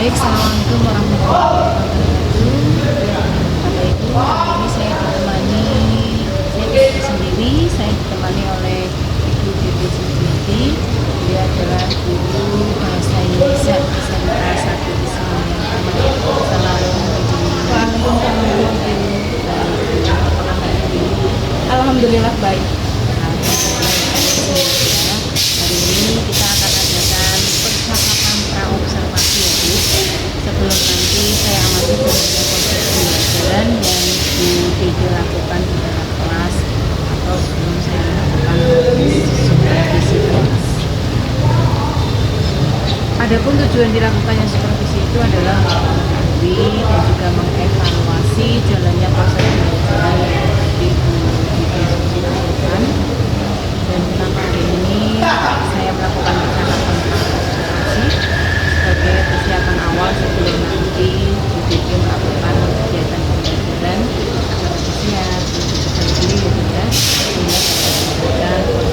Baik, assalamualaikum warahmatullahi wabarakatuh. Pada Ibu, hari ini saya tidak sendiri, saya ditemani oleh Ibu Dewi Sujiati. Dia adalah guru bahasa Indonesia SMK 1 Islam yang Amanah. Assalamualaikum. Alhamdulillah baik. Hari ini kita akan adakan percakapan praobservasi ya Bu. Sebelum nanti saya amati jalannya proses pembelajaran yang Bu Dede lakukan di dalam kelas atau sebelum saya melakukan supervisi kelas. Adapun tujuan dilakukannya supervisi itu adalah mengetahui dan juga mengevaluasi jalannya proses pembelajaran yang tadi Bu Dede lakukan. Dan tentang hari ini saya melakukan percakapan observasi sebagai persiapan awal sebelum nanti Bu Dede melakukan kegiatan pembelajaran agar siap untuk sendiri ya sehingga dapat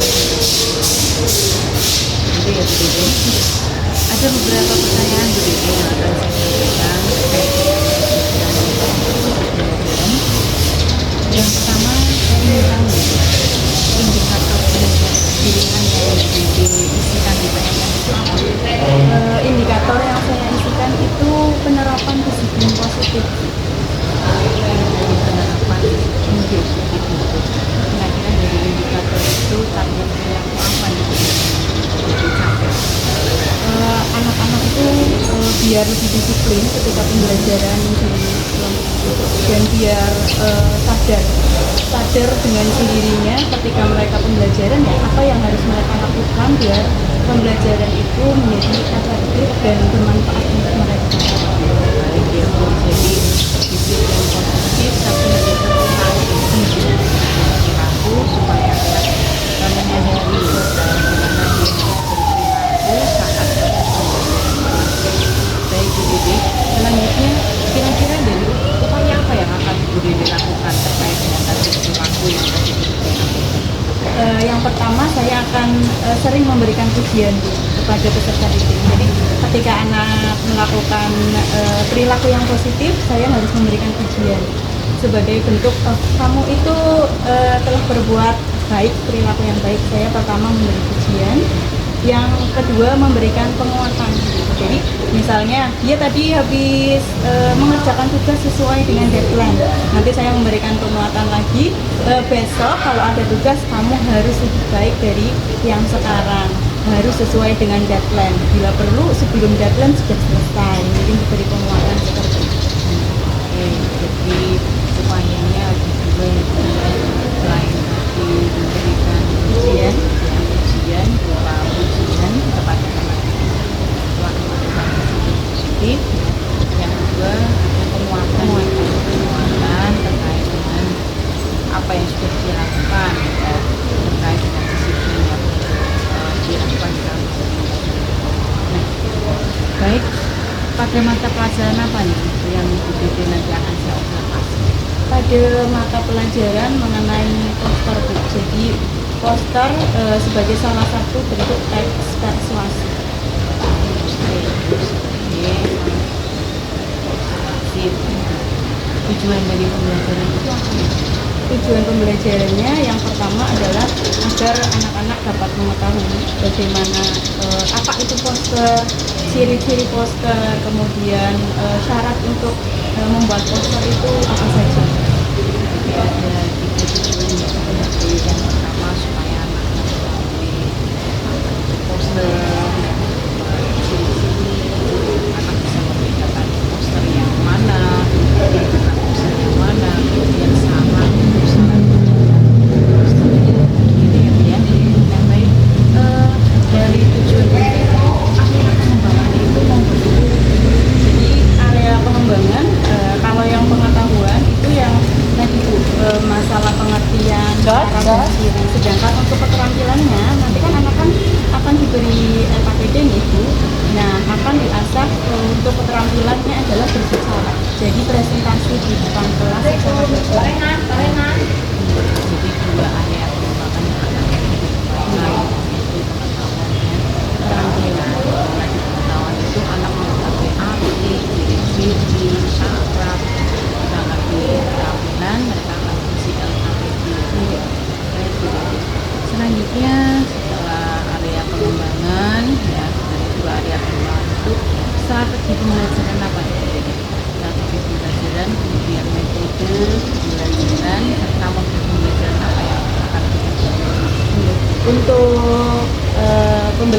itu ya Bu Dede. Ada beberapa pertanyaan Bu Dede yang akan saya sampaikan terkait dengan pembelajaran. Yang pertama saya ingin tahu indikator pilihan yang diisikan di PNS itu apa? Indikator yang saya isikan itu penerapan disiplin positif. Penerapan disiplin positif itu. Kira-kira dari indikator itu target perilaku apa yang dicapai? Anak-anak itu biar lebih disiplin ketika pembelajaran dan biar sadar dengan sendirinya ketika mereka pembelajaran ya apa yang harus mereka lakukan biar pembelajaran itu menjadi efektif dan bermanfaat untuk mereka. Baik ya Bu, jadi disiplin positif tapi lebih terpusat perilaku supaya anak menyadari bagaimana dia berperilaku saat baik Bu Dede. Selanjutnya kira-kira dari upaya apa yang akan Bu Dede lakukan terkait dengan target perilaku yang tadi diberikan? Yang pertama saya akan sering memberikan pujian kepada peserta didik. Jadi ketika anak melakukan perilaku yang positif, saya harus memberikan pujian sebagai bentuk kamu itu telah berbuat baik, perilaku yang baik. Saya pertama memberi pujian, yang kedua memberikan penguatan. Jadi misalnya dia tadi habis mengerjakan tugas sesuai dengan deadline, nanti saya memberikan penguatan lagi, besok kalau ada tugas kamu harus lebih baik dari yang sekarang, harus sesuai dengan deadline, bila perlu sebelum deadline sudah selesai. Mungkin diberi penguatan seperti itu. Oke, jadi upayanya ada dua ya selain tadi memberikan pujian berupa pujian kepada anak telah melakukan disiplin positif. Yang kedua ada penguatan terkait dengan apa yang sudah dilakukan ya, terkait dengan disiplin yang dilakukan dalam pembelajaran. Nah, baik, pada mata pelajaran apa nih yang Bu Dede nanti akan saya observasi? Pada mata pelajaran mengenai poster Bu. Jadi poster sebagai salah satu bentuk teks persuasi. Tujuan dari pembelajaran itu apa? Tujuan pembelajarannya yang pertama adalah agar anak-anak dapat mengetahui bagaimana apa itu poster, ciri-ciri poster, kemudian syarat untuk membuat poster itu apa saja. Jadi ada tiga tujuan ya. Yang pertama supaya anak mengetahui poster yang ciri-ciri, anak bisa membedakan poster yang mana, yang bukan poster yang mana, kemudian saran ini ya. Nah baik, dari tujuan itu area pengembangan itu Jadi area pengembangan kalau yang pengetahuan itu yang tadi Bu, masalah pengertian cara diri. Sedangkan untuk keterampilannya nanti kan anak kan akan diberi KPD nih Bu. Nah akan diasah untuk keterampilannya adalah berbicara. Jadi presentasi di depan kelas secara berbicara. jadi dua area pengembangan yang akan dikembangkan yaitu pengetahuan dan keterampilan. Pengetahuan itu anak mengetahui arti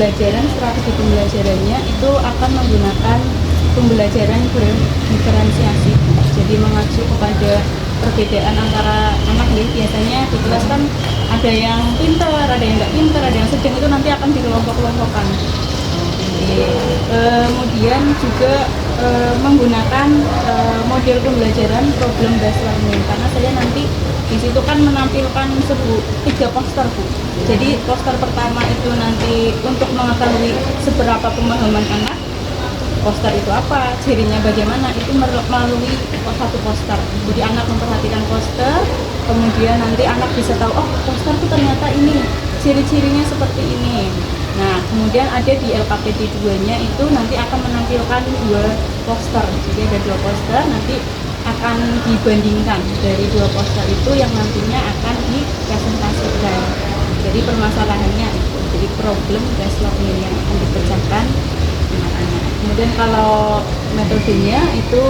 pembelajaran, strategi pembelajarannya itu akan menggunakan pembelajaran berdiferensiasi. Jadi mengacu kepada perbedaan antara anak nih. Biasanya di kelas kan ada yang pintar, ada yang nggak pintar, ada yang sedang, itu nanti akan dikelompok-kelompokkan. Kemudian juga menggunakan model pembelajaran problem based learning, karena saya nanti di situ kan menampilkan 3 poster, Bu. Jadi poster pertama itu nanti untuk mengetahui seberapa pemahaman anak, poster itu apa, cirinya bagaimana, itu melalui satu poster. Jadi anak memperhatikan poster, kemudian nanti anak bisa tahu, oh poster itu ternyata ini, ciri-cirinya seperti ini. Nah, kemudian ada di LKPD 2-nya itu nanti akan menampilkan 2 poster. Jadi ada 2 poster, nanti akan dibandingkan dari 2 poster itu yang nantinya akan dipresentasikan. Jadi permasalahannya itu, jadi problem based learning yang akan dipecahkan dengan anak. Kemudian kalau metodenya itu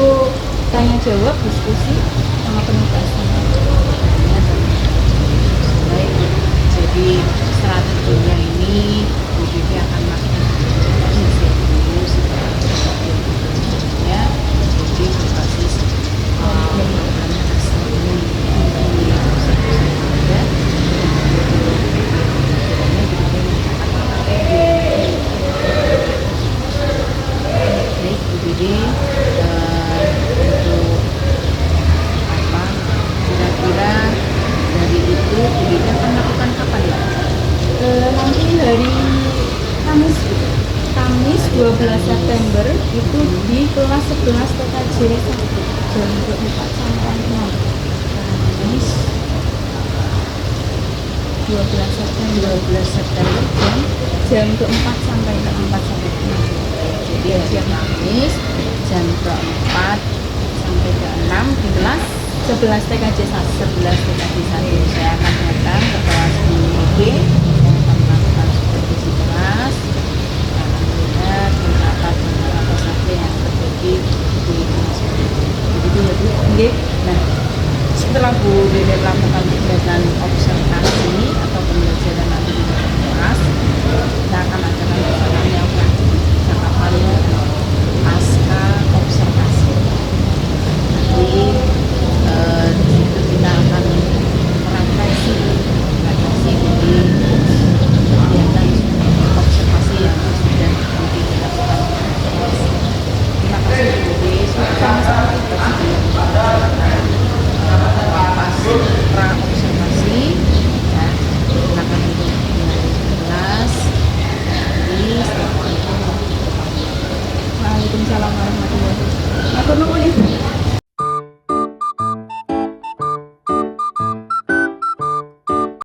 tanya jawab, diskusi, sama penugasan. Baik, jadi strateginya ini Bu Dede akan melakukan riset dulu ya, jadi berbasis untuk apa kira-kira dari itu Bu Dede akan melakukan kapan ya? Nanti hari Kamis, 12 September itu di kelas 11 TKJ 1 jam 24 sampai 6. Kamis 12 September jam 24 sampai 6. Jadi hari Kamis jam 4 sampai ke 6 di kelas 11 TKJ 1. Saya akan datang ke kelas B